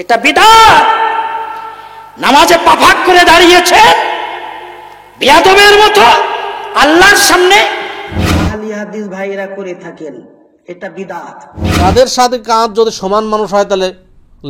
এটা বিদআত। নামাজে পা ফাঁক করে দাঁড়িয়েছে বিয়াদবের মতো আল্লাহর সামনে, আহলে হাদিস ভাইরা করে থাকেন, এটা বিদআত। কাদের সাথে কাঁধ যদি সমান মানুষ হয় তাহলে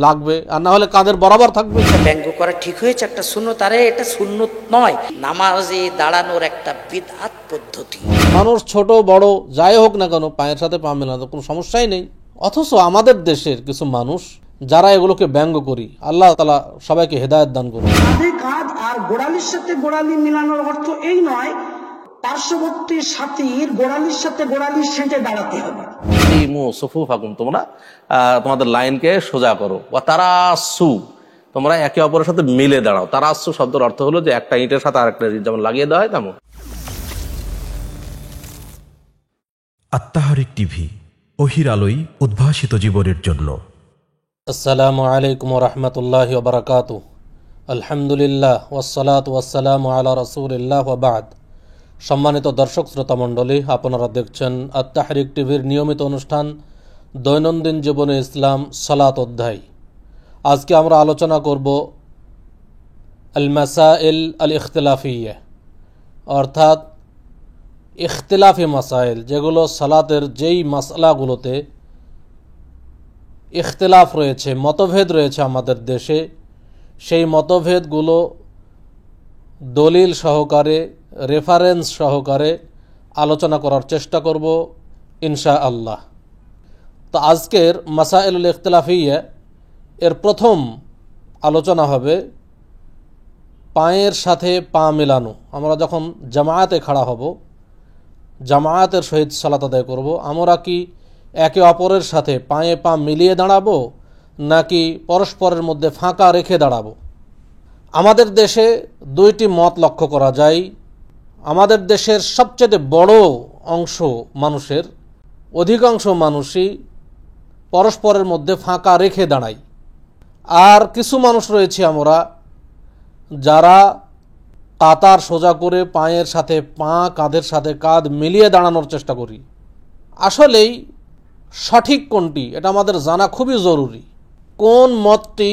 লাগবে, আর না হলে কাঁধের বরাবর থাকবে। ব্যঙ্গ করা ঠিক হয়েছে, একটা সুন্নত। আরে এটা সুন্নত নয়, নামাজে দাঁড়ানোর একটা বিদআত পদ্ধতি। মানুষ ছোট বড় যাই হোক না কেন পায়ের সাথে পা মেলানো কোনো সমস্যাই নেই। অথচ আমাদের দেশের কিছু মানুষ যারা এগুলোকে ব্যঙ্গ করি, আল্লাহ তাআলা সবাইকে হেদায়েত দান করুন। কাঁধে কাঁধ আর গোড়ালির সাথে গোড়ালি মিলানোর অর্থ এই নয় পার্শ্ববর্তী সাথীর গোড়ালির সাথে গোড়ালি সেঁটে দাঁড়াতে হবে। তোমরা তোমাদের লাইনকে সোজা করো। ওয়া তারাসু, তোমরা একে অপরের সাথে মিলে দাঁড়াও। তারাসু শব্দের অর্থ হলো যে একটা ইটের সাথে আরেকটা ইট যেমন লাগিয়ে দেওয়া হয় তেমন। আত-তাহরিক টিভি, ওহির আলোয় উদ্ভাসিত জীবনের জন্য। আসসালামু আলাইকুম ওয়া রাহমাতুল্লাহি ওয়া বারাকাতুহু। আলহামদুলিল্লাহ ওয়াসসালাতু ওয়াসসালামু আলা রাসূলিল্লাহ ওয়া বা'দ। সম্মানিত দর্শক শ্রোতা মণ্ডলী, আপনারা দেখছেন আত-তাহরিক টিভির নিয়মিত অনুষ্ঠান দৈনন্দিন জীবনে ইসলাম সালাত অধ্যায়। আজকে আমরা আলোচনা করব আল মাসাইল আল ইখতিলাফিয়া, অর্থাৎ ইখতিলাফি মাসাইল, যেগুলো সালাতের যেই মাসলাগুলোতে ইখতিলাফ রয়েছে, মতভেদ রয়েছে আমাদের দেশে, সেই মতভেদগুলো দলিল সহকারে, রেফারেন্স সহকারে আলোচনা করার চেষ্টা করব ইনশাআল্লাহ। তো আজকের মাসাইলুল ইখতিলাফিয়া এর প্রথম আলোচনা হবে পায়ের সাথে পা মেলানো। আমরা যখন জামায়াতে খাড়া হব, জামায়াতের সহিত সালাত আদায় করব, আমরা কি একে অপরের সাথে পায়ে পা মিলিয়ে দাঁড়াবো নাকি পরস্পরের মধ্যে ফাঁকা রেখে দাঁড়াবো? আমাদের দেশে দুইটি মত লক্ষ্য করা যায়। আমাদের দেশের সবচেয়ে বড় অংশ মানুষের, অধিকাংশ মানুষই পরস্পরের মধ্যে ফাঁকা রেখে দাঁড়ায়। আর কিছু মানুষ রয়েছে আমরা যারা কাতার সোজা করে পায়ের সাথে পা, কাঁধের সাথে কাঁধ মিলিয়ে দাঁড়ানোর চেষ্টা করি। আসলেই সঠিক কোনটি এটা আমাদের জানা খুবই জরুরি। কোন মতটি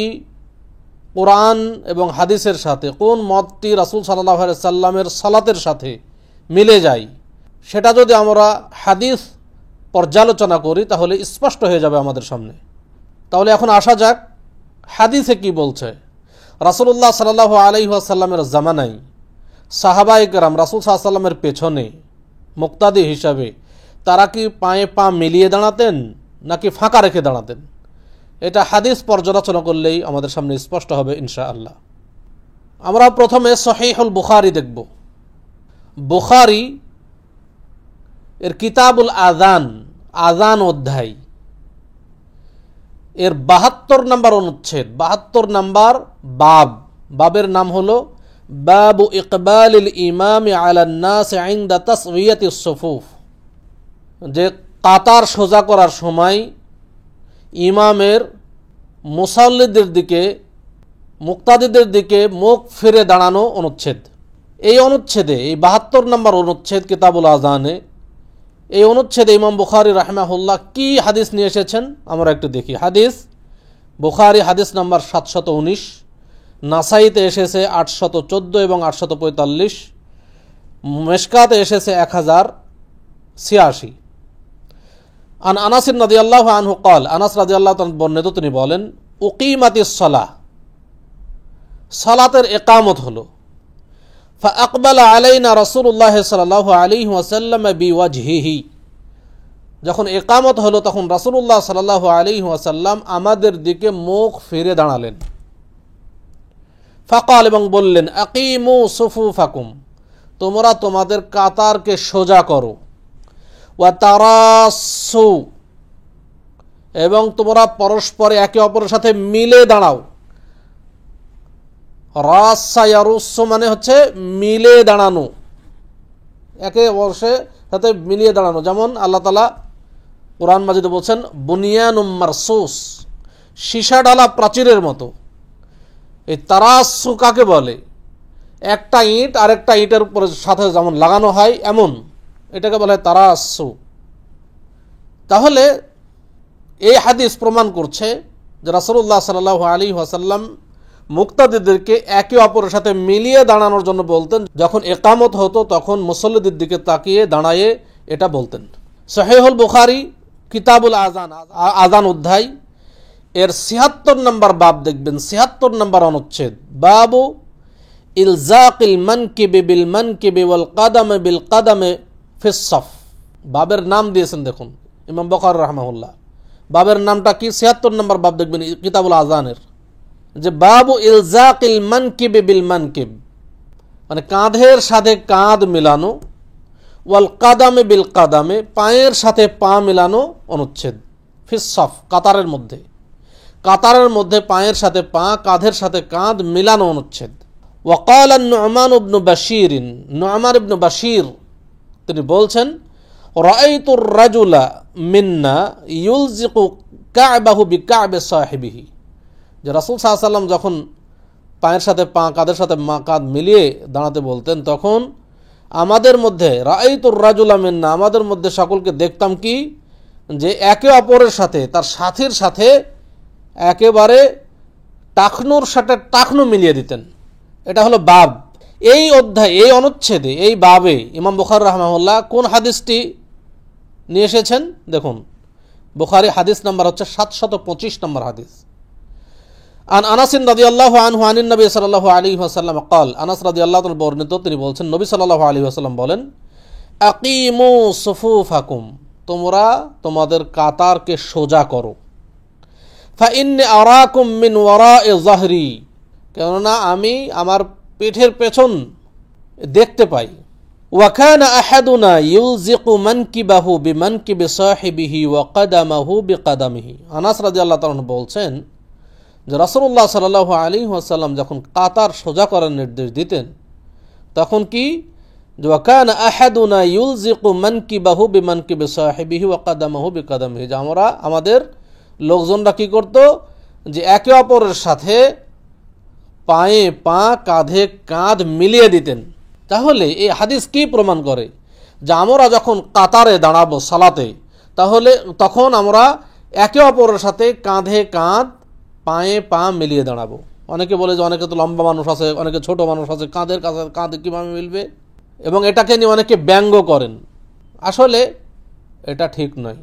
কোরআন এবং হাদিসের সাথে, কোন মতটি রাসূল সাল্লাল্লাহু আলাইহি সাল্লামের সালাতের সাথে মিলে যায়, সেটা যদি আমরা হাদিস পর্যালোচনা করি তাহলে স্পষ্ট হয়ে যাবে আমাদের সামনে। তাহলে এখন আসা যাক হাদিসে কি বলছে। রাসূলুল্লাহ সাল্লাল্লাহু আলাইহি ওয়াসাল্লামের জামানায় সাহাবায়ে কেরাম রাসূল সাল্লাল্লাহু আলাইহি ওয়াসাল্লামের পেছনে মুক্তাদি হিসাবে তারা কি পায়ে পা মিলিয়ে দাঁড়াতেন নাকি ফাঁকা রেখে দাঁড়াতেন? এটা হাদিস পর্যালোচনা করলেই আমাদের সামনে স্পষ্ট হবে ইনশাআল্লাহ। আমরা প্রথমে সহিহুল বুখারী দেখব। বুখারী এর কিতাবুল আযান, আযান অধ্যায়, এর ৭২ নম্বর অনুচ্ছেদ, ৭২ নম্বর বাব, বাবের নাম হলো বাবু ইকবালিল ইমামি আলান নাস ইনদা তাসওয়িয়াতিস সুফুফ, যে কাতার সোজা করার সময় ইমামের মুসাল্লিদের দিকে, মুক্তাদিদের দিকে মুখ ফিরে দাঁড়ানো অনুচ্ছেদ। এই অনুচ্ছেদে, এই ৭২ নম্বর অনুচ্ছেদ কিতাবুল আযানে, এই অনুচ্ছেদে ইমাম বুখারী রাহিমাহুল্লাহ কি হাদিস নিয়ে এসেছেন আমরা একটু দেখি। হাদিস বুখারী হাদিস নাম্বার ৭১৯, নাসাইতে এসেছে ৮১৪ এবং ৮৪৫, মেশকাতে এসেছে ১০৮৬। আন আনাস রাদিয়াল্লাহু আনহু قال, আনাস রাদিয়াল্লাহু তাআলা বর্ণিত, তিনি বলেন উকিমাতিস সালাহ, সালাতের ইকামত হলো। ফাআকবালা আলাইনা রাসূলুল্লাহ সাল্লাল্লাহু আলাইহি ওয়াসাল্লাম বিওয়াজহিহি, যখন ইকামত হলো তখন রাসূলুল্লাহ সাল্লাল্লাহু আলাইহি ওয়াসাল্লাম আমাদের দিকে মুখ ফিরে দাঁড়ালেন। ফাকাল, এবং বললেন আকিমু সুফুফাকুম, তোমরা তোমাদের কাতারকে সোজা করো। ওয়া তারাসু, এবং তোমরা পরস্পরে একে অপরের সাথে মিলে দাঁড়াও। রাসা ইয়ারুসু মানে হচ্ছে মিলে দাঁড়ানো, একে অপরের সাথে মিলিয়ে দাঁড়ানো। যেমন আল্লাহ তাআলা কোরআন মাজিদে বলছেন বুনিয়ানুম মারসুস, সীসা ঢালা প্রাচীরের মতো। এই তারাসু কাকে বলে? একটা ইট আরেকটা ইটের উপরে সাথে যেমন লাগানো হয় এমন, এটাকে বলে তারাসু। তাহলে এই হাদিস প্রমাণ করছে যে রাসূলুল্লাহ সাল্লাল্লাহু আলাইহি ওয়াসাল্লাম মুক্তাদিদেরকে একে অপরের সাথে মিলিয়ে দাঁড়ানোর জন্য বলতেন। যখন একামত হতো তখন মুসল্লিদের দিকে তাকিয়ে দাঁড়ায়ে এটা বলতেন। সহিহুল বুখারী কিতাবুল আযান, আযান অধ্যায় এর ৭৬ নম্বর বাব দেখবেন, ৭৬ নম্বর অনুচ্ছেদ, বাবু ইলজাকিল মানকিবি বিল মানকিবি ওয়াল কাদামে বিল কাদামে ফিস সাফ। বাবের নাম দিয়েছেন দেখুন ইমাম বুখারী রাহমাহুল্লাহ। বাবের নামটা কি? ৭৬ নম্বর বাব দেখবেন কিতাবুল আযানের, যে বাবু ইলজাকিল মানকিবি বিল মানকিব, মানে কাঁধের সাথে কাঁধ মিলানো, ওয়াল কাদামে বিল কাদামে, পায়ের সাথে পা মিলানো অনুচ্ছেদ, ফিস সাফ, কাতারের মধ্যে, কাতারের মধ্যে পায়ের সাথে পা, কাঁধের সাথে কাঁধ মিলানো অনুচ্ছেদ। ওয়াকাল নু'মান ইবনে বাশীর, নু'মান ইবনে বাশীর তিনি বলছেন, রাআইতুর রাজুলা মিন্না ইউলজিকু কা'বাহু বিকা'বি সাহিবিহি, যে রাসূল সাল্লাল্লাহু আলাইহি ওয়াসাল্লাম যখন পায়ের সাথে পা, কাঁধের সাথে কাঁধ মিলিয়ে দাঁড়াতে বলতেন, তখন আমাদের মধ্যে রাআইতুর রাজুলা মিন্না, আমাদের মধ্যে সকলকে দেখতাম কি, যে একে অপরের সাথে, তার সাথীর সাথে একেবারে টাকনুর সাথে টাকনু মিলিয়ে দিতেন। এটা হলো বাব। এই অধ্যায়, এই অনুচ্ছেদে, এই বাবে ইমাম বুখারী রাহমাহুল্লাহ কোন হাদিসটি নিয়ে এসেছেন দেখুন। বুখারী হাদিস নাম্বার হচ্ছে ৭২৫ নম্বর হাদিস। আন আনাস রাদিয়াল্লাহু আনহু আনিন নবী সাল্লাল্লাহু আলাইহি ওয়াসাল্লাম قال, আনাস রাদিয়াল্লাহু তাআলা বর্ণিত, তিনি বলছেন নবী সাল্লাল্লাহু আলাইহি ওয়াসাল্লাম বলেন, আকিমু সুফুফাকুম, তোমরা তোমাদের কাতারকে সোজা করো। ফাইন্নী আরাকুম মিন ওয়ারা'i যাহরি, কেননা আমি আমার পিঠের পেছন দেখতে পাই। ওয়া কানা আহাদুনা ইউলজিকু মানকিবাহু বিমানকিবি সাহিবিহি ওয়া কাদামাহু বিকাদামিহি। আনাস রাদিয়াল্লাহু তাআলা বলছেন যে রাসূলুল্লাহ সাল্লাল্লাহু আলাইহি ওয়াসাল্লাম যখন কাতার সোজা করার নির্দেশ দিতেন, তখন কি, ওয়া কানা আহাদুনা ইউলজিকু মানকিবাহু বিমানকিবি সাহিবিহি ওয়া কাদামাহু বিকাদামিহি, যে আমরা, আমাদের লোকজনরা কি করত, যে একে অপরের সাথে পায়ে পা, কাঁধে কাঁধ মিলিয়ে দিতেন। তাহলে এই হাদিস কি প্রমাণ করে, যে আমরা যখন কাতারে দাঁড়াবো সালাতে, তাহলে তখন আমরা একে অপরের সাথে কাঁধে কাঁধ, পায়ে পা মিলিয়ে দাঁড়াবো। অনেকে বলে যে অনেকে তো লম্বা মানুষ আছে, অনেকে ছোট মানুষ আছে, কাঁধের কাছে কাঁধে কীভাবে মিলবে, এবং এটাকে নিয়ে অনেকে ব্যঙ্গ করেন। আসলে এটা ঠিক নয়।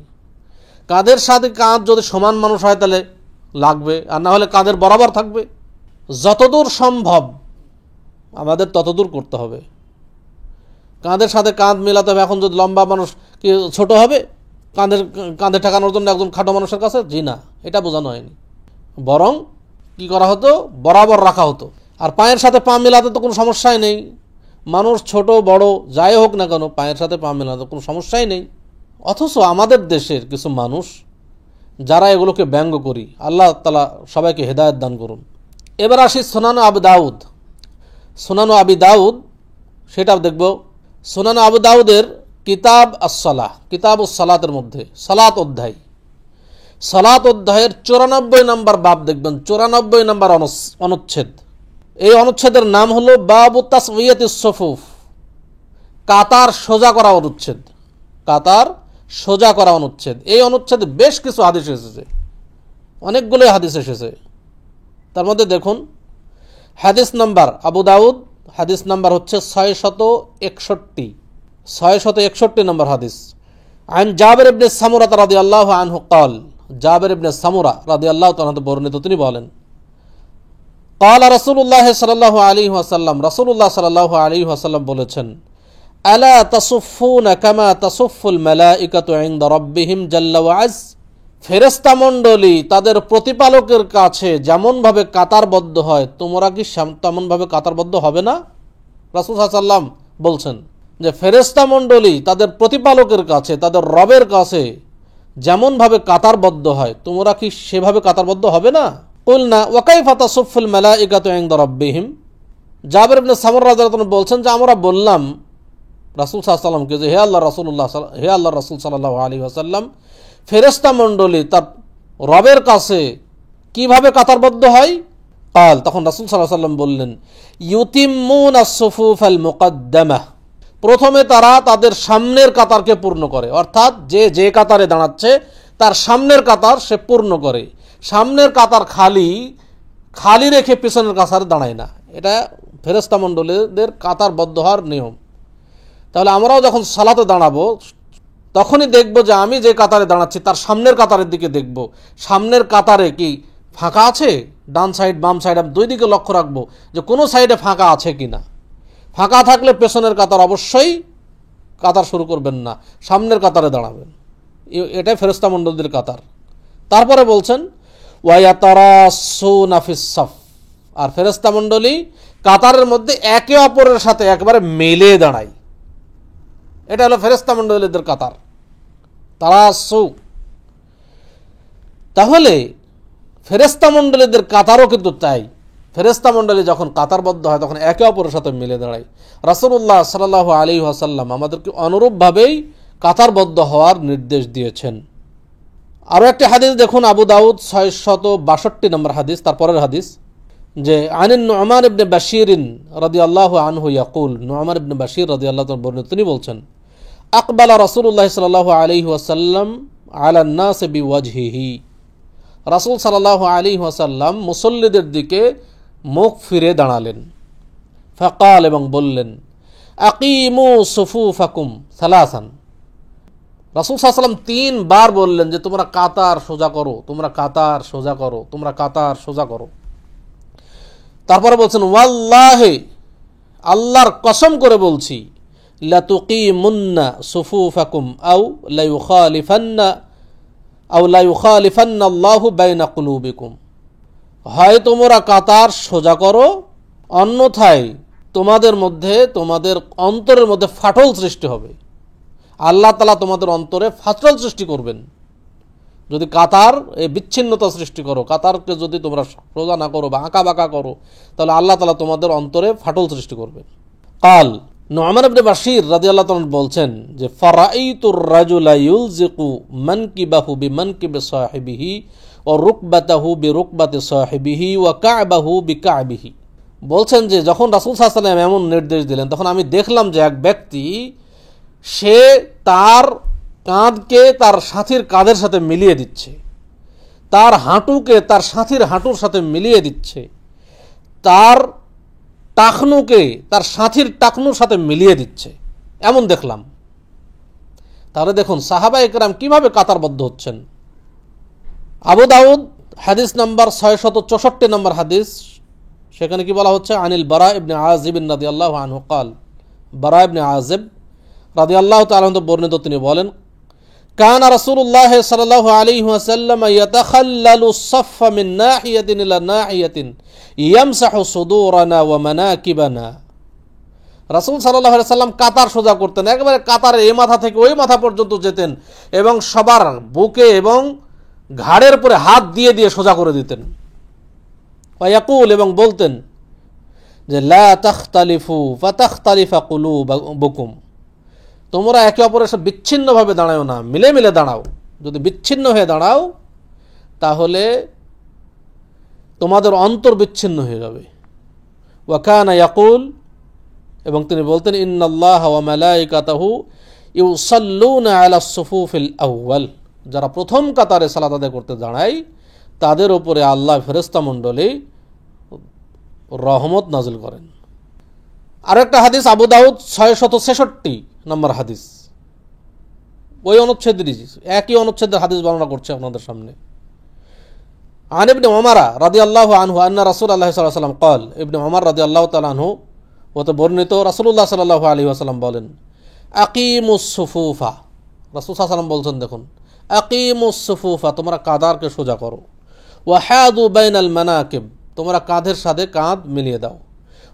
কাঁধের সাথে কাঁধ যদি সমান মানুষ হয় তাহলে লাগবে, আর না হলে কাঁধের বরাবর থাকবে। যতদূর সম্ভব আমাদের ততদূর করতে হবে। কাঁধের সাথে কাঁধ মেলাতে হবে। এখন যদি লম্বা মানুষ কি ছোট হবে কাঁধে ঠেকানোর জন্য একজন খাটো মানুষের কাছে? জি না, এটা বোঝানো হয়নি। বরং কি করা হতো, বরাবর রাখা হতো। আর পায়ের সাথে পা মেলাতে তো কোনো সমস্যাই নেই। মানুষ ছোট বড় যাই হোক না কেন, পায়ের সাথে পা মেলাতে কোনো সমস্যাই নেই। অথচ আমাদের দেশের কিছু মানুষ যারা এগুলোকে ব্যঙ্গ করি, আল্লাহ তাআলা সবাইকে হেদায়েত দান করুন। এবার আসি সুনান আবু দাউদ। সুনান আবি দাউদ সেটা দেখব। সুনান আবু দাউদের কিতাব আস-সালাহ, কিতাব আস-সালাতের মধ্যে সালাত অধ্যায়, সালাত অধ্যায়ের 94 নম্বর বাব দেখবেন, 94 নম্বর অনুচ্ছেদ। এই অনুচ্ছেদের নাম হলো বাবু তাসওয়িয়াতিস সুফুফ, কাতার সোজা করা অনুচ্ছেদ, কাতার সোজা করা অনুচ্ছেদ। এই অনুচ্ছেদে বেশ কিছু হাদিস এসেছে, অনেকগুলো হাদিস এসেছে। তার মধ্যে দেখুন হাদিস নাম্বার, আবু দাউদ হাদিস নাম্বার হচ্ছে 661 নম্বর হাদিস। আন জাবির ইবনে সামুরা রাদিয়াল্লাহু আনহু قال, জাবির ইবনে সামুরা রাদিয়াল্লাহু তাআলা বর্ণিত, তিনি বলেন, قال রাসূলুল্লাহ সাল্লাল্লাহু আলাইহি ওয়াসাল্লাম, রাসূলুল্লাহ সাল্লাল্লাহু আলাইহি ওয়াসাল্লাম বলেছেন, আলা তাসুফুনা কামা তাসুফুল মালাইকাতু ইনদা রাব্বিহিম জাল্লা ওয়া আজ, ফেরেশতা মণ্ডলী তাদের প্রতিপালকের কাছে যেমন ভাবে কাতারবদ্ধ হয়, তোমরা কি তেমন ভাবে কাতারবদ্ধ হবে না? রাসূল সাল্লাল্লাহু আলাইহি ওয়াসাল্লাম বলছেন যে ফেরেশতা মণ্ডলী তাদের প্রতিপালকের কাছে, তাদের রবের কাছে যেমন ভাবে কাতারবদ্ধ হয়, তোমরা কি সেভাবে কাতারবদ্ধ হবে না? কুলনা ওয়া কাইফা তাসুফুল মালাইকাতু ইনদা রাব্বিহিম, জাবির ইবনে সামুরা রাদিয়াল্লাহু আনহু বলছেন যে আমরা বললাম রাসূল সাল্লাল্লাহু আলাইহি ওয়াসাল্লামকে যে হে আল্লাহ রাসূল সাল্লাল্লাহু আলাইহি ওয়াসাল্লাম, ফেরেশতা মণ্ডলী তার রবের কাছে কিভাবে কাতারবদ্ধ হয়? কাল, তখন রাসূল সাল্লাল্লাহু আলাইহি ওয়াসাল্লাম বললেন, ইউতিম্মুনা আস-সুফুফাল মুকদ্দামাহ, প্রথমে তারা তাদের সামনের কাতারকে পূর্ণ করে, অর্থাৎ যে কাতারে দাঁড়াচ্ছে তার সামনের কাতার সে পূর্ণ করে, সামনের কাতার খালি খালি রেখে পেছনের কাতারে দাঁড়ায় না। এটা ফেরেশতা মণ্ডলীদের কাতারবদ্ধ হওয়ার নিয়ম। তাহলে আমরাও যখন সালাতে দাঁড়াবো তখনই দেখব যে আমি যে কাতারে দাঁড়াচ্ছি তার সামনের কাতারের দিকে দেখব, সামনের কাতারে কি ফাঁকা আছে, ডান সাইড বাম সাইড, আমি দুই দিকে লক্ষ্য রাখবো যে কোনো সাইডে ফাঁকা আছে কিনা। ফাঁকা থাকলে পেছনের কাতার অবশ্যই কাতার শুরু করবেন না, সামনের কাতারে দাঁড়াবেন। এটাই ফেরেশতা মণ্ডলীদের কাতার। তারপরে বলছেন ওয়ায়াতারাসুনা ফিস সাফ, আর ফেরেশতা মণ্ডলী কাতারের মধ্যে একে অপরের সাথে একবারে মেলে দাঁড়ায়। এটা হলো ফেরেশতা মণ্ডলীদের কাতার, তারাসু। তাহলে ফেরেশতা মণ্ডলীদের কাতারও কিন্তু তাই, ফেরেশতা মণ্ডলী যখন কাতারবদ্ধ হয় তখন একে অপরের সাথে মিলে দাঁড়ায়। রাসূলুল্লাহ সাল্লাল্লাহু আলাইহি ওয়াসাল্লাম আমাদেরকে অনুরূপভাবেই কাতারবদ্ধ হওয়ার নির্দেশ দিয়েছেন। আরও একটি হাদিস দেখুন, আবু দাউদ 662 নম্বর হাদিস, তারপরের হাদিস, যে আনিন নু'মান ইবনে বাশিরিন রাদিয়াল্লাহু আনহু ইয়াকুল, নু'মান ইবনে বাশির রাদিয়াল্লাহু তাআলা বর্ণিত, তিনি বলছেন আকবালা রাসূলুল্লাহ সাল্লাল্লাহু আলাইহি ওয়াসাল্লাম আলান নাস বিওয়াজহিহি, রাসূল সাল্লাল্লাহু আলাইহি ওয়াসাল্লাম মুসল্লিদের দিকে মুখ ফিরে দাঁড়ালেন। ফাকাল, এবং বললেন আকিমু সুফুফাকুম সালাসান, রাসূল সাল্লাল্লাহু আলাইহি ওয়াসাল্লাম 3 বার বললেন যে তোমরা কাতার সোজা করো, তোমরা কাতার সোজা করো, তোমরা কাতার সোজা করো। তারপরে বলছেন ওয়াল্লাহি, আল্লাহর কসম করে বলছি, লাতুকিমুন্না সুফুফাকুম আও লা ইউখালিফান্না আল্লাহু বাইনা কুলুবিকুম, হয় তোমরা কাতার সোজা করো, অন্যথায় তোমাদের মধ্যে, তোমাদের অন্তরের মধ্যে ফাটল সৃষ্টি হবে। আল্লাহ তাআলা তোমাদের অন্তরে ফাটল সৃষ্টি করবেন যদি কাতার বিচ্ছিন্নতা সৃষ্টি করো। কাতারকে যদি তোমরা সোজা না করো বা আঁকা বাঁকা করো, তাহলে আল্লাহ তাআলা তোমাদের অন্তরে ফাটল সৃষ্টি করবেন। কাল, নু'মান ইবনে বাশির রাদিয়াল্লাহু তাআলা বলছেন যে ফারাইতুর রাজুলা ইউলজিকু মানকিবাহু বিমানকিবি সাহিবিহি ওয়া রুকবাতাহু বিরুকবাতি সাহিবিহি ওয়া কা'বাহু বিকা'বিহি, বলছেন যে যখন রাসূল সাল্লাল্লাহু আলাইহি ওয়াসাল্লাম এমন নির্দেশ দিলেন তখন আমি দেখলাম যে এক ব্যক্তি সে তার কাঁধকে তার সাথীর কাঁধের সাথে মিলিয়ে দিচ্ছে, তার হাঁটুকে তার সাথীর হাঁটুর সাথে মিলিয়ে দিচ্ছে, তার টাকনুকে তার সাথীর টাকনুর সাথে মিলিয়ে দিচ্ছে, এমন দেখলাম। তাহলে দেখুন সাহাবায়ে কেরাম কিভাবে কাতারবদ্ধ হচ্ছেন। আবু দাউদ হাদিস নাম্বার 664 নম্বর হাদিস, সেখানে কি বলা হচ্ছে, আনিল বারা ইবনে আযিব রাদিয়াল্লাহু আনহু قال, বারা ইবনে আযিব রাদিয়াল্লাহু তাআলা আনহু বর্ণিত, তিনি বলেন কানা রাসূলুল্লাহ সাল্লাল্লাহু আলাইহি ওয়াসাল্লাম ইয়াতাখাল্লালু الصف من ناحية إلى ناحية يمسح صدورنا ومناكبنا, রাসূল সাল্লাল্লাহু আলাইহি ওয়াসাল্লাম কাতার সোজা করতেন, একবারে কাতারের এই মাথা থেকে ওই মাথা পর্যন্ত যেতেন এবং সবার বুকে এবং ঘাড়ের উপরে হাত দিয়ে দিয়ে সোজা করে দিতেন। ওয়ায়াকুল, এবং বলতেন যে লা তাখতালিফু ফাতাখতালিফা কুলুবুকুম, তোমরা একে অপরের সাথে বিচ্ছিন্নভাবে দাঁড়াও না, মিলে মিলে দাঁড়াও। যদি বিচ্ছিন্ন হয়ে দাঁড়াও তাহলে তোমাদের অন্তর বিচ্ছিন্ন হয়ে যাবে। ওয়া কানা ইয়াকুল, এবং তিনি বলতেন ইন্নাল্লাহা ওয়া মালাইকাতাহু ইউসাল্লুনা আলাস সুফুফিল আউয়াল, যারা প্রথম কাতারে সালাত আদায় করতে দাঁড়ায় তাদের উপরে আল্লাহ ফেরেশতা মণ্ডলী রহমত নাজিল করেন। আর একটা হাদিস আবু দাউদ 666 নম্বর হাদিস, ওই অনুচ্ছেদেরই একই অনুচ্ছেদের হাদিস বর্ণনা করছে আপনাদের সামনে। আন ইবনে উমর রাদিয়াল্লাহু আনহু আন্না রাসূলুল্লাহ সাল্লাল্লাহু আলাইহি ওয়াসাল্লাম قال, ইবনে উমর রাদিয়াল্লাহু তাআলা আনহু হতে বর্ণিত, রাসূলুল্লাহ সাল্লাল্লাহু আলাইহি ওয়াসাল্লাম বলেন আকিমুস সুফুফা, রাসূল সাল্লাল্লাহু আলাইহি ওয়াসাল্লাম বলছেন দেখুন আকিমুস সুফুফা, তোমরা কাতারকে সোজা করো, ওয়া হাদু বাইনাল মানাকিব, তোমরা কাঁধের সাথে কাঁধ মিলিয়ে দাও,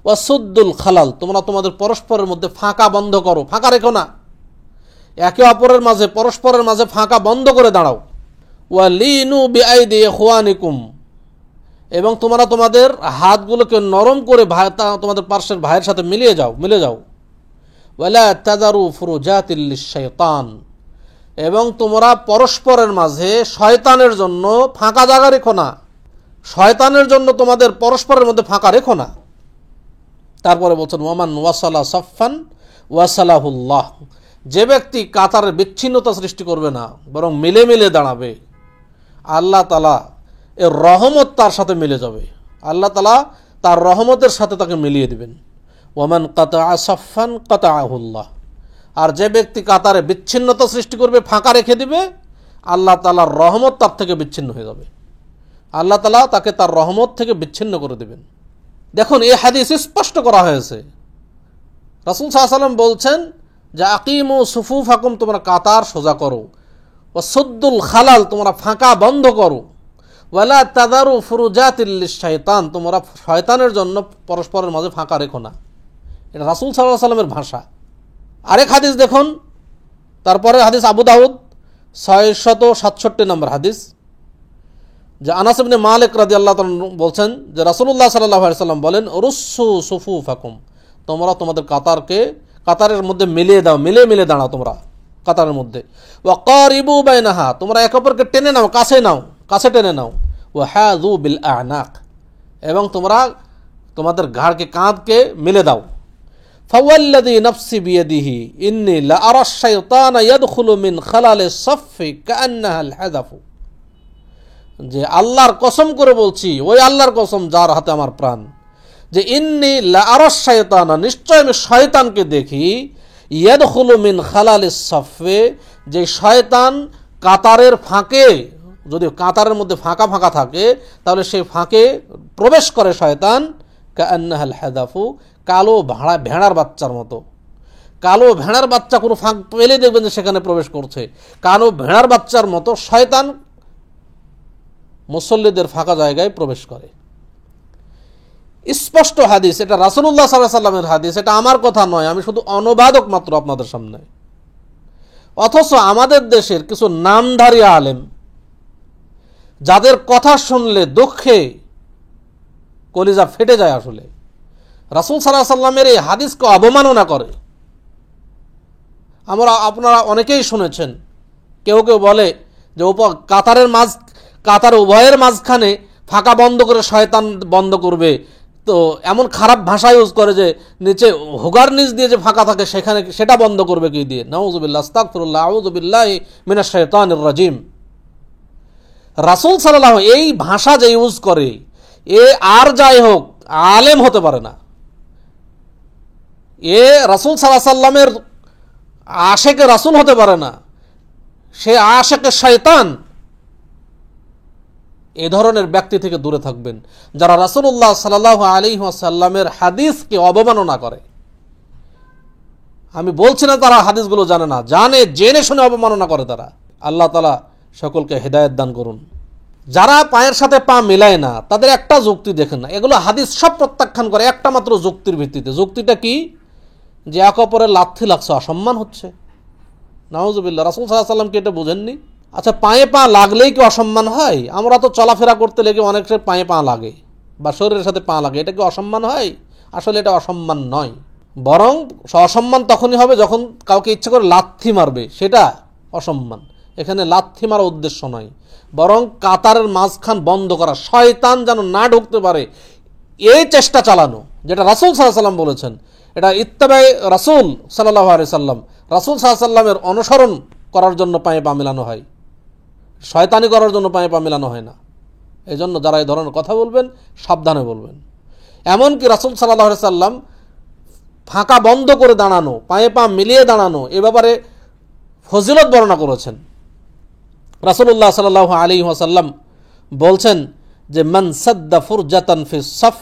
ওয়া সুদ্দুল খালাল, তোমরা তোমাদের পরস্পরের মধ্যে ফাঁকা বন্ধ করো, ফাঁকা রেখো না, একে অপরের মাঝে পরস্পরের মাঝে ফাঁকা বন্ধ করে দাঁড়াও। ওয়া লিনু বিআইদি ইখওয়ানিকুম, এবং তোমরা তোমাদের হাতগুলোকে নরম করে তোমাদের পার্শ্বের ভাইয়ের সাথে মিলে যাও। ওয়ালা তাযারু ফুরুজাতিল লিশ-শাইতান, এবং তোমরা পরস্পরের মাঝে শয়তানের জন্য ফাঁকা জায়গা রেখো না, শয়তানের জন্য তোমাদের পরস্পরের মধ্যে ফাঁকা রেখো না। তারপরে বলছেন ওয়ামান ওয়াসালা সাফফান ওয়াসালাহুল্লাহ, যে ব্যক্তি কাতারের বিচ্ছিন্নতা সৃষ্টি করবে না বরং মিলে মিলে দাঁড়াবে, আল্লাহ তাআলা এর রহমত তার সাথে মিলে যাবে, আল্লাহ তাআলা তার রহমতের সাথে তাকে মিলিয়ে দিবেন। ওয়ামান কাতাআ সাফফান কাতাআহুল্লাহ, আর যে ব্যক্তি কাতারে বিচ্ছিন্নতা সৃষ্টি করবে, ফাঁকা রেখে দিবে, আল্লাহ তাআলার রহমত তার থেকে বিচ্ছিন্ন হয়ে যাবে, আল্লাহ তাআলা তাকে তার রহমত থেকে বিচ্ছিন্ন করে দেবেন। দেখুন, এই হাদিস স্পষ্ট করা হয়েছে। রাসূল সাল্লাল্লাহু আলাইহি ওয়াসাল্লাম বলছেন যে আকিমু সুফুফাকুম, তোমরা কাতার সোজা করো, ওয়া সুদ্দুল খালাল, তোমরা ফাঁকা বন্ধ করো, ওয়ালা তাদারু ফুরুজাতিল লিশ-শাইতান, তোমরা শয়তানের জন্য পরস্পরের মাঝে ফাঁকা রেখো না। এটা রাসূল সাল্লাল্লাহু আলাইহি ওয়াসাল্লামের ভাষা। আরেক হাদিস দেখুন, তারপরে হাদিস আবু দাউদ 667 নম্বর হাদিস, যে আনাস ইবনে মালিক রাদিয়াল্লাহু তাআলা বলছেন যে রাসূলুল্লাহ সাল্লাল্লাহু আলাইহি ওয়াসাল্লাম বলেন, রুসু সুফুফাকুম, তোমরা তোমাদের কাতারের মধ্যে মিলিয়ে দাও, মিলে মিলে দাঁড়াও তোমরা কাতারের মধ্যে। ওয়া কারিবু বাইনাহা, তোমরা একে অপরকে টেনে নাও, কাছে টেনে নাও। ওয়া হাযু বিল আ'নাক, এবং তোমরা তোমাদের ঘাড়কে, কাঁধকে মিলে দাও। ফাওয়াল্লাযী নাফসি বিয়াদিহি ইন্নী লা আরা আশ-শাইতানা ইয়াদখুলু মিন খালালিস সাফফি কাআন্নাহাল হাযাফু, যে আল্লাহর কসম করে বলছি, ওই আল্লাহর কসম যার হাতে আমার প্রাণ, যে ইন্নী লা আরা আশ-শাইতানা, নিশ্চয় আমি শয়তানকে দেখি, ইয়াদখুলু মিন খালালিস সাফফি, যে শয়তান কাতারের ফাঁকে, যদি কাতারের মধ্যে ফাঁকা ফাঁকা থাকে তাহলে সেই ফাঁকে প্রবেশ করে শয়তান, কাআন্নাহাল হাযাফু, কালো ভেড়ার বাচ্চার মতো। কালো ভেড়ার বাচ্চা কোনো ফাঁক পেলে দেখবেন যে সেখানে প্রবেশ করছে, কালো ভেড়ার বাচ্চার মতো শয়তান মুসল্লিদের ফাঁকা জায়গায় প্রবেশ করে। স্পষ্ট হাদিস, এটা রাসূলুল্লাহ সাল্লাল্লাহু আলাইহি ওয়াসাল্লামের হাদিস, এটা আমার কথা নয়, আমি শুধু অনুবাদক মাত্র আপনাদের সামনে। অথচ আমাদের দেশের কিছু নামধারী আলেম, যাদের কথা শুনলে দুঃখে কলিজা ফেটে যায়, আসলে রাসূল সাল্লাল্লাহু আলাইহি ওয়াসাল্লামের এই হাদিসকে অবমাননা করে। আপনারা অনেকেই শুনেছেন, কেউ কেউ বলে যে কাতার উভয়ের মাঝখানে ফাঁকা বন্ধ করে শয়তান বন্ধ করবে, তো এমন খারাপ ভাষা ইউজ করে যে নিচে হুগার নিচ দিয়ে যে ফাঁকা থাকে সেখানে সেটা বন্ধ করবে কি দিয়ে। নাউযুবিল্লাহ, আস্তাগফিরুল্লাহ, আউযু বিল্লাহি মিনাশ শাইতানির রাজিম। রাসূল সাল্লাল্লাহু এই ভাষা যে ইউজ করে, এ আর যাই হোক আলেম হতে পারে না, এ রাসূল সাল্লাল্লাহু আলাইহি ওয়াসাল্লামের আশেকে রাসূল হতে পারে না, সে আশেকে শয়তান। এ ধরনের ব্যক্তি থেকে দূরে থাকবেন, যারা রাসূলুল্লাহ সাল্লাল্লাহু আলাইহি ওয়াসাল্লামের হাদিসকে অবমাননা করে। আমি বলছি না তারা হাদিসগুলো জানে না, জানে, জেনে শুনে অবমাননা করে তারা। আল্লাহ তাআলা সকলকে হেদায়েত দান করুন। যারা পায়ের সাথে পা মিলায় না, তাদের একটা যুক্তি দেখেন না, এগুলো হাদিস সব প্রত্যাখ্যান করে একটা মাত্র যুক্তির ভিত্তিতে। যুক্তিটা কি? যে এক অপরের লাথি লাগছে, অসম্মান হচ্ছে। নাউযুবিল্লাহ, রাসূল সাল্লাল্লাহু আলাইহি ওয়াসাল্লাম কি এটা বোঝেননি? আচ্ছা, পায়ে পা লাগলেই কি অসম্মান হয়? আমরা তো চলাফেরা করতে লেগে অনেকের পায়ে পা লাগে বা শরীরের সাথে পা লাগে, এটা কি অসম্মান হয়? আসলে এটা অসম্মান নয়, বরং অসম্মান তখনই হবে যখন কাউকে ইচ্ছে করে লাথি মারবে, সেটা অসম্মান। এখানে লাথি মারার উদ্দেশ্য নয়, বরং কাতারের মাঝখান বন্ধ করা, শয়তান যেন না ঢুকতে পারে এই চেষ্টা চালানো, যেটা রাসূল সাল্লাল্লাহু আলাইহি ওয়াসাল্লাম বলেছেন। এটা ইত্তেবায়ে রাসূল সাল্লাল্লাহু আলাইহি ওয়াসাল্লাম, রাসূল সাল্লাল্লাহু আলাইহি ওয়াসাল্লামের অনুসরণ করার জন্য পায়ে পা মেলানো হয়, শয়তানি করার জন্য পায়ে পা মেলানো হয় না। এই জন্য যারা এই ধরনের কথা বলবেন সাবধানে বলবেন। এমনকি রাসূল সাল্লাল্লাহু আলাইহি ওয়াসাল্লাম ফাঁকা বন্ধ করে দাঁড়ানো, পায়ে পা মিলিয়ে দাঁড়ানো, এ ব্যাপারে ফজিলত বর্ণনা করেছেন। রাসূলুল্লাহ সাল্লাল্লাহু আলাইহি ওয়াসাল্লাম বলছেন যে মান সাদ্দা ফুরজাতান ফিস সাফ,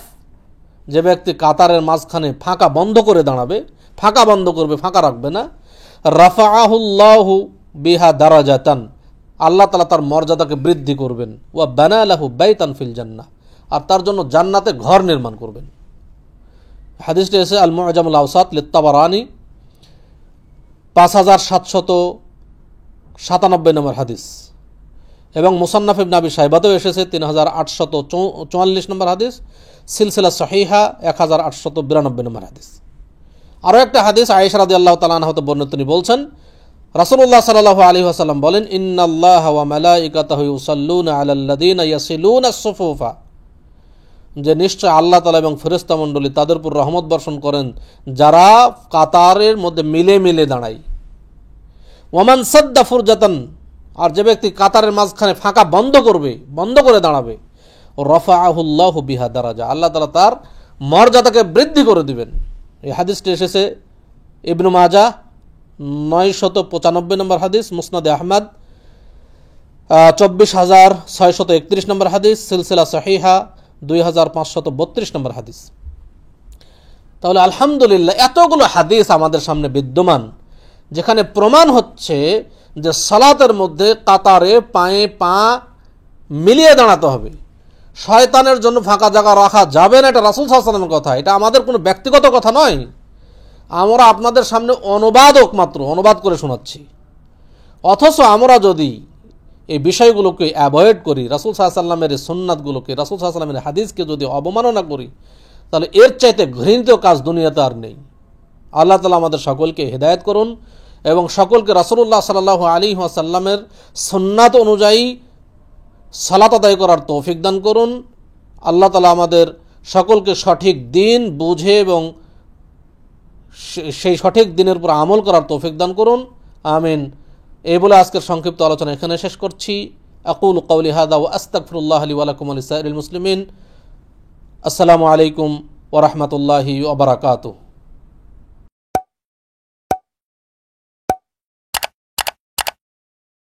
যে ব্যক্তি কাতারের মাঝখানে ফাঁকা বন্ধ করে দাঁড়াবে, ফাঁকা বন্ধ করবে, ফাঁকা রাখবে না, রাফাআহুল্লাহু বিহা দারাজাতান, আল্লাহ তাআলা তার মর্যাদাকে বৃদ্ধি করবেন। ওয়া বানা লাহু বাইতান ফিল জান্নাহ, আর তার জন্য জান্নাতে ঘর নির্মাণ করবেন। হাদিসটি এসে আল মুআজামুল আওসাত লিত-তাবারানি 5797 নম্বর হাদিস, এবং মুসান্নাফ ইবনে আবি শাইবাতেও এসেছে 3844 নম্বর হাদিস, সিলসিলা সহিহা 1892 নম্বর হাদিস। আরও একটা হাদিস আয়েশা রাদিয়াল্লাহু তাআলা আনহা হতে বর্ণিত, তিনি বলছেন রাসূলুল্লাহ সাল্লাল্লাহু আলাইহি ওয়াসাল্লাম বলেন, ইন্নাল্লাহা ওয়া মালাইকাতাহু ইউসাল্লুনা আলাল্লাযীনা ইয়াসিলুনা আস-সুফুফা, যে নিশ্চয় আল্লাহ তাআলা এবং ফেরেশতা মণ্ডলী তাদের উপর রহমত বর্ষণ করেন যারা কাতারের মধ্যে মিলে মিলে দাঁড়ায়। ওয়ামান সাদ্দা ফুরজাতান, আর যে ব্যক্তি কাতারের মাঝখানে ফাঁকা বন্ধ করে দাঁড়াবে, রাফাআহুল্লাহু বিহা দারাজা, আল্লাহ তাআলা তার মর্যাদাকে বৃদ্ধি করে দিবেন। এই হাদিসটি এসেছে ইবনু মাজাহ 995 নম্বর হাদিস, মুসনাদে আহমদ 24,631 নম্বর হাদিস, সিলসিলা সহিহা 2532 নম্বর হাদিস। তাহলে আলহামদুলিল্লাহ এতগুলো হাদিস আমাদের সামনে বিদ্যমান, যেখানে প্রমাণ হচ্ছে যে সালাতের মধ্যে কাতারে পায়ে পা মিলিয়ে দাঁড়াতে হবে। শয়তানের জন্য ফাঁকা জায়গা রাখা যাবে না, এটা রাসূল সাল্লাল্লাহু আলাইহি ওয়াসাল্লামের কথা, এটা আমাদের কোনো ব্যক্তিগত কথা নয়। আমরা আপনাদের সামনে মাত্র অনুবাদ করে শোনাচ্ছি। অথচ আমরা যদি এই বিষয়গুলোকে অ্যাভয়েড করি, রাসূল সাল্লাল্লাহু আলাইহি ওয়াসাল্লামের সুন্নাতগুলোকে, রাসূল সাল্লাল্লাহু আলাইহি ওয়াসাল্লামের হাদিসকে যদি অবমাননা করি, তাহলে এর চাইতে ঘৃণিত কাজ দুনিয়াতে আর নেই। আল্লাহ তাআলা আমাদের সকলকে হেদায়েত করুন এবং সকলকে রাসূলুল্লাহ সাল্লাল্লাহু আলাইহি ওয়াসাল্লামের সুন্নাত অনুযায়ী সালাত আদায় করার তৌফিক দান করুন। আল্লাহ তাআলা আমাদের সকলকে সঠিক দিন বুঝে এবং সেই সঠিক দিনের উপর আমল করার তৌফিক দান করুন, আমিন। এই বলে আজকের সংক্ষিপ্ত আলোচনা এখানে শেষ করছি। আকুলু কওলি হাযা ওয়া আস্তাগফিরুল্লাহ লি ওয়া লাকুম ওয়া লিসাইরিল মুসলিমিন। আসসালামু আলাইকুম ওয়া রাহমাতুল্লাহি ওয়া বারাকাতুহু।